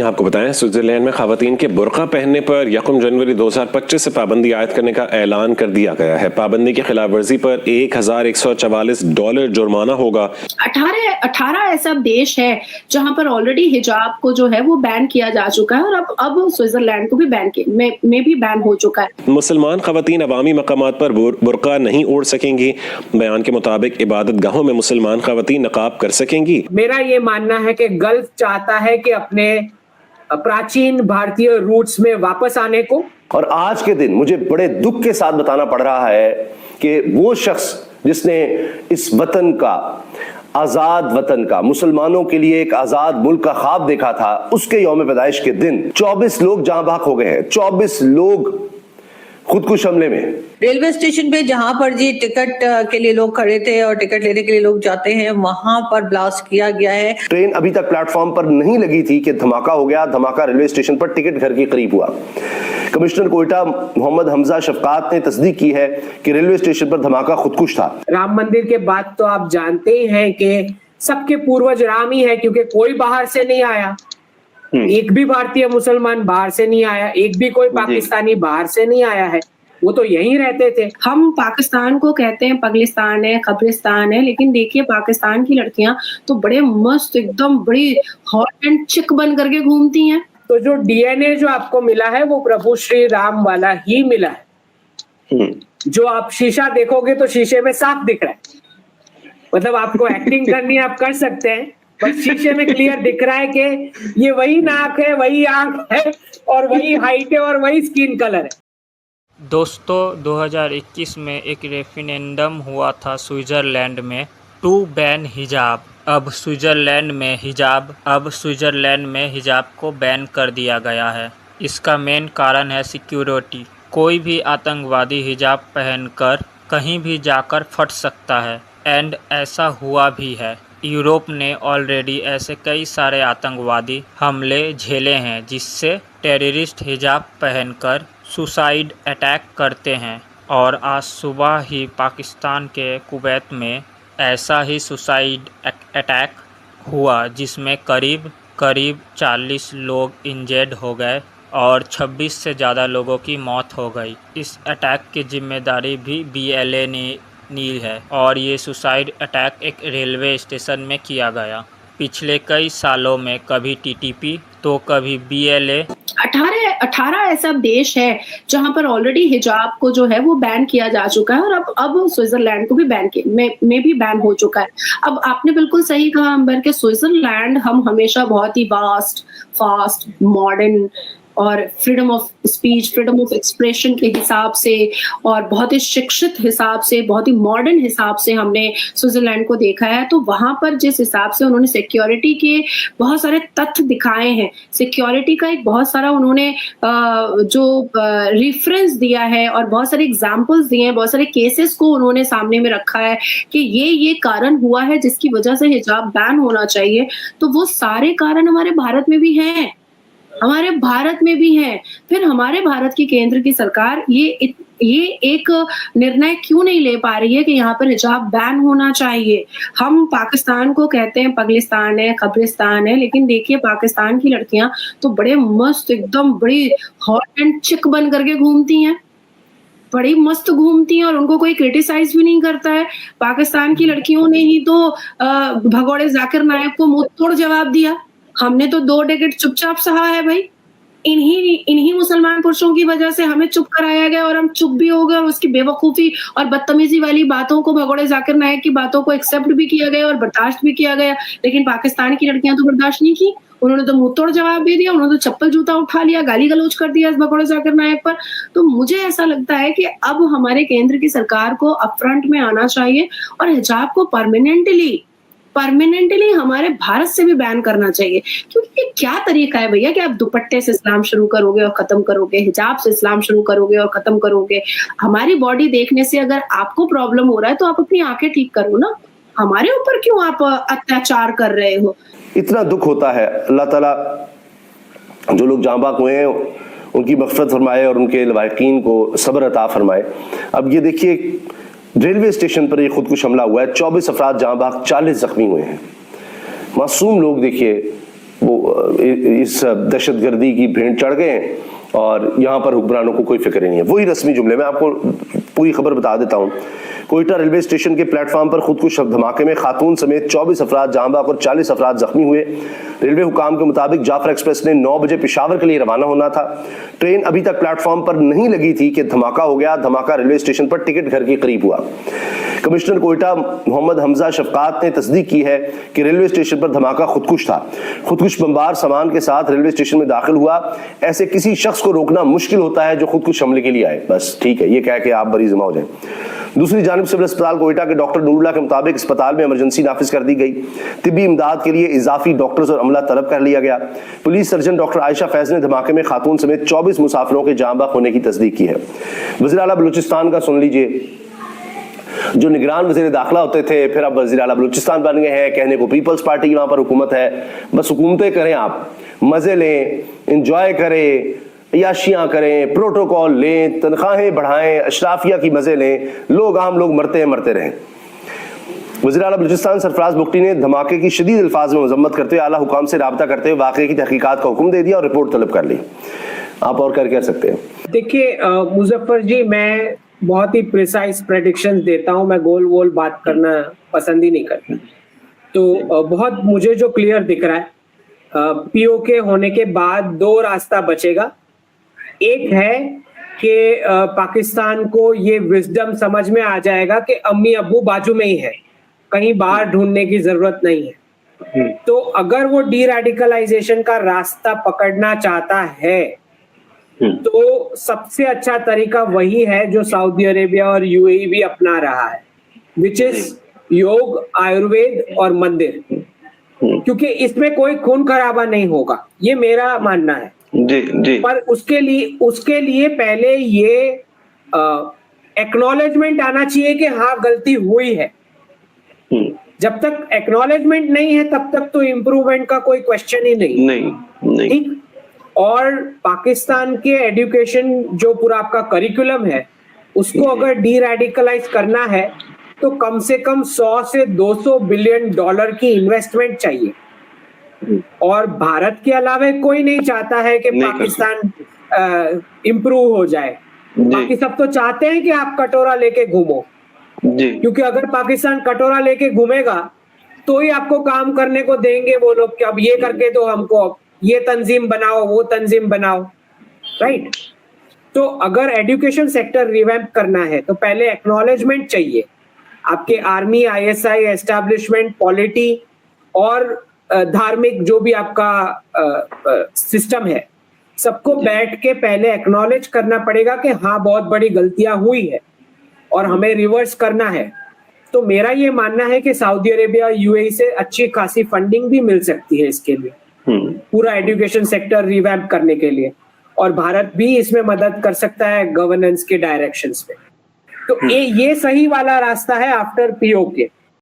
आपको बताएं, स्विट्जरलैंड में खवातीन के बुर्का पहनने पर 1 जनवरी 2025 से पाबंदी आयद करने का ऐलान कर दिया गया है। पाबंदी की खिलाफ वर्जी पर $1144 जुर्माना होगा। 18 ऐसा देश है जहां पर ऑलरेडी हिजाब को जो है वो बैन किया जा चुका है और अब स्विट्जरलैंड को भी में भी बैन हो चुका है। मुसलमान खवातीन अवामी मकामात पर बुर्का नहीं ओढ़ सकेंगी। बयान के मुताबिक इबादत गाहों में मुसलमान खवातीन नकाब कर सकेंगी। मेरा ये मानना है कि गल्फ चाहता है कि अपने प्राचीन भारतीय रूट्स में वापस आने को। और आज के दिन मुझे बड़े दुख के साथ बताना पड़ रहा है कि वो शख्स जिसने इस वतन का, आजाद वतन का, मुसलमानों के लिए एक आजाद मुल्क का ख्वाब देखा था, उसके यौम पैदाइश के दिन 24 लोग जहां बहक हो गए हैं। 24 लोग खुदकुश हमले में। रेलवे स्टेशन पे जहां पर जी टिकट के लिए लोग खड़े थे और टिकट लेने के लिए लोग जाते हैं, वहां पर ब्लास्ट किया गया है। ट्रेन अभी तक प्लेटफॉर्म पर नहीं लगी थी कि धमाका हो गया। धमाका रेलवे स्टेशन पर टिकट घर के करीब हुआ। कमिश्नर कोयटा मोहम्मद हमजा शफकात ने तस्दीक की है कि रेलवे स्टेशन पर धमाका खुदकुश था। राम मंदिर के बाद तो आप जानते ही हैं कि सबके पूर्वज राम ही है, क्योंकि कोई बाहर से नहीं आया, एक भी भारतीय मुसलमान बाहर से नहीं आया, एक भी कोई पाकिस्तानी बाहर से नहीं आया है, वो तो यहीं रहते थे। हम पाकिस्तान को कहते हैं पगलिस्तान है, कब्रिस्तान है, लेकिन देखिए पाकिस्तान की लड़कियां तो बड़े मस्त, एकदम बड़ी हॉट एंड चिक बन करके घूमती हैं। तो जो डीएनए जो आपको मिला है वो प्रभु श्री राम वाला ही मिला है। जो आप शीशा देखोगे तो शीशे में साफ दिख रहा है, मतलब आपको एक्टिंग करनी है आप कर सकते हैं, पर शीशे में क्लियर दिख रहा है कि ये वही नाक है, वही आंख है और वही हाइट है और वही स्किन कलर है। दोस्तों 2021 में एक रेफरेंडम हुआ था स्विट्जरलैंड में टू बैन हिजाब। अब स्विट्जरलैंड में हिजाब को बैन कर दिया गया है। इसका मेन कारण है सिक्योरिटी। कोई भी आतंकवादी हिजाब पहनकर कहीं भी जाकर फट सकता है, एंड ऐसा हुआ भी है। यूरोप ने ऑलरेडी ऐसे कई सारे आतंकवादी हमले झेले हैं जिससे टेररिस्ट हिजाब पहनकर सुसाइड अटैक करते हैं। और आज सुबह ही पाकिस्तान के कुवैत में ऐसा ही सुसाइड अटैक हुआ जिसमें करीब 40 लोग इंजर्ड हो गए और 26 से ज़्यादा लोगों की मौत हो गई। इस अटैक की जिम्मेदारी भी BLA ने ली है और ये सुसाइड अटैक एक रेलवे स्टेशन में किया गया। पिछले कई सालों में कभी TTP तो कभी BLA। 18 ऐसा देश है जहां पर ऑलरेडी हिजाब को जो है वो बैन किया जा चुका है और अब स्विट्जरलैंड को भी में भी बैन हो चुका है। अब आपने बिल्कुल सही कहा अंबर के स्विट्जरलैंड हम हमेशा बहुत ही फास्ट, मॉडर्न और freedom of speech, freedom of expression के हिसाब से और बहुत ही शिक्षित हिसाब से, बहुत ही मॉडर्न हिसाब से हमने स्विट्जरलैंड को देखा है। तो वहां पर जिस हिसाब से उन्होंने सिक्योरिटी के बहुत सारे तथ्य दिखाए हैं, सिक्योरिटी का एक बहुत सारा उन्होंने जो रेफरेंस दिया है और बहुत सारे एग्जाम्पल्स दिए हैं, बहुत सारे केसेस को उन्होंने सामने में रखा है कि ये कारण हुआ है जिसकी वजह से हिजाब बैन होना चाहिए। तो वो सारे कारण हमारे भारत में भी हैं, फिर हमारे भारत की केंद्र की सरकार ये एक निर्णय क्यों नहीं ले पा रही है कि यहाँ पर हिजाब बैन होना चाहिए। हम पाकिस्तान को कहते हैं पगलिस्तान है, कब्रिस्तान है, लेकिन देखिए पाकिस्तान की लड़कियां तो बड़े मस्त, एकदम बड़ी हॉट एंड चिक बन करके घूमती हैं, बड़ी मस्त घूमती हैं और उनको कोई क्रिटिसाइज भी नहीं करता है। पाकिस्तान की लड़कियों ने ही तो भगोड़े जाकिर नायक को मुंह तोड़ जवाब दिया। हमने तो 2 डेकेड चुपचाप सहा है भाई। इन्हीं मुसलमान पुरुषों की वजह से हमें चुप कराया गया और हम चुप भी हो गए और उसकी बेवकूफी और बदतमीजी वाली बातों को, भगोड़े जाकिर नायक की बातों को एक्सेप्ट भी किया गया और बर्दाश्त भी किया गया। लेकिन पाकिस्तान की लड़कियां तो बर्दाश्त नहीं की, उन्होंने तो मुंह तोड़ जवाब दे दिया, उन्होंने तो चप्पल जूता उठा लिया, गाली गलौज कर दिया इस भगोड़े जाकिर नायक पर। तो मुझे ऐसा लगता है कि अब हमारे केंद्र की सरकार को अपफ्रंट में आना चाहिए और हिजाब को परमानेंटली हमारे भारत से भी बैन करना चाहिए। क्योंकि ये क्या तरीका है भैया कि आप दुपट्टे से इस्लाम शुरू करोगे और खत्म करोगे, हिजाब से इस्लाम शुरू करोगे और खत्म करोगे। हमारी बॉडी देखने से अगर आपको प्रॉब्लम हो रहा है तो आप अपनी आंखें ठीक करो ना, हमारे ऊपर क्यों आप अत्याचार कर रहे हो। इतना दुख होता है। अल्लाह ताला जो लोग जांबाक हुए हैं उनकी मग़फ़िरत फरमाए और उनके लवाहिकीन को सब्र अता फरमाए। अब ये देखिए रेलवे स्टेशन पर ये खुदकुश हमला हुआ है, 24 अफराद जहां बाग, 40 जख्मी हुए हैं। मासूम लोग देखिए वो इस दहशतगर्दी की भेंट चढ़ गए हैं और यहाँ पर हुक्मरानों को कोई फिक्र नहीं है। वही रस्मी जुमले में आपको पूरी खबर बता देता हूँ। कोयटा रेलवे स्टेशन के प्लेटफॉर्म पर खुदकुश धमाके में खातून समेत 24 अफराद जाँ बहक और 40 अफराद जख्मी हुए। रेलवे हुकाम के मुताबिक जाफर एक्सप्रेस ने 9 बजे पेशावर के लिए रवाना होना था। ट्रेन अभी तक प्लेटफॉर्म पर नहीं लगी थी कि धमाका हो गया। धमाका रेलवे स्टेशन पर टिकट घर के करीब हुआ। कमिश्नर कोयटा मोहम्मद हमजा शफकात ने तस्दीक की है कि रेलवे स्टेशन पर धमाका खुदकुश था। खुदकुश बमबार सामान के साथ रेलवे स्टेशन में दाखिल हुआ। ऐसे किसी शख्स को रोकना मुश्किल होता है जो खुदकुश हमले के लिए आए। बस ठीक है, ये कह के आप बरी जमा हो जाए। दूसरी जानिब सिविल अस्पताल कोयटा के डॉक्टर नूरुल्लाह के मुताबिक अस्पताल में इमरजेंसी नाफिज कर दी गई। तिब्बी इमदाद के लिए इजाफी डॉक्टर्स और अमला तलब कर लिया गया। Police surgeon doctor Ayesha Faiz ने धमाके में खातून समेत 24 मुसाफिरों के जाँ बहक होने की तस्दीक की है। वज़ीर आला बलूचिस्तान का सुन लीजिए। जो निगरान वज़ीर दाखिला होते थे फिर अब वज़ीर आला बलूचिस्तान बन गए हैं। कहने को पीपल्स पार्टी की वहां पर हुकूमत है। बस हुकूमतें करें, आप मजे लें, इंजॉय करें, याशियां करें, प्रोटोकॉल लें, तनख्वाहें बढ़ाएं, अशराफिया की मजे लें, लोग आम लोग मरते हैं मरते रहें। वज़ीर आला बलूचिस्तान सरफराज बुख्ती ने धमाके की शदीद अल्फाज में मजम्मत करते हुए आला हुकाम से राबता करते हुए वाक़े की तहकीकात का हुक्म दे दिया और रिपोर्ट तलब कर ली। आप और क्या कह सकते हैं? देखिए मुजफ्फर जी, मैं बहुत ही प्रिसाइज प्रेडिक्शंस देता हूं। मैं गोल वोल बात करना पसंद ही नहीं करता। तो बहुत मुझे जो क्लियर दिख रहा है, पीओके होने के बाद 2 रास्ता बचेगा। एक है कि पाकिस्तान को ये विजडम समझ में आ जाएगा कि अम्मी अब्बू बाजू में ही है, कहीं बाहर ढूंढने की जरूरत नहीं है। तो अगर वो डी रेडिकलाइजेशन का रास्ता पकड़ना चाहता है तो सबसे अच्छा तरीका वही है जो सऊदी अरेबिया और यूएई भी अपना रहा है, विच इज योग, आयुर्वेद और मंदिर। क्योंकि इसमें कोई खून खराबा नहीं होगा, ये मेरा मानना है। जी। पर उसके लिए पहले ये एक्नॉलेजमेंट आना चाहिए कि हाँ गलती हुई है। जब तक एक्नॉलेजमेंट नहीं है तब तक तो इम्प्रूवमेंट का कोई क्वेश्चन ही नहीं। ठीक। और पाकिस्तान के एजुकेशन जो पूरा आपका करिकुलम है उसको अगर डी रेडिकलाइज करना है तो कम से कम 100 से 200 बिलियन डॉलर की इन्वेस्टमेंट चाहिए। और भारत के अलावा कोई नहीं चाहता है कि पाकिस्तान इम्प्रूव हो जाए। बाकी सब तो चाहते हैं कि आप कटोरा लेके घूमो, क्योंकि अगर पाकिस्तान कटोरा लेके घूमेगा तो ही आपको काम करने को देंगे वो लोग कि अब ये करके दो हमको, ये तंजीम बनाओ, वो तंजीम बनाओ, राइट। तो अगर एजुकेशन सेक्टर रिवैम्प करना है तो पहले एक्नॉलेजमेंट चाहिए। आपके आर्मी, आईएसआई, एस्टैब्लिशमेंट, पॉलिटी और धार्मिक जो भी आपका सिस्टम है, सबको बैठ के पहले एक्नॉलेज करना पड़ेगा कि हाँ बहुत बड़ी गलतियां हुई है और हमें रिवर्स करना है। तो मेरा ये मानना है कि सऊदी अरेबिया, यूएई से अच्छी खासी फंडिंग भी मिल सकती है इसके लिए, पूरा एजुकेशन सेक्टर रिवैम्प करने के लिए, और भारत भी इसमें मदद कर सकता है गवर्नेंस के डायरेक्शंस में। तो ये सही वाला रास्ता है आफ्टर पीओके।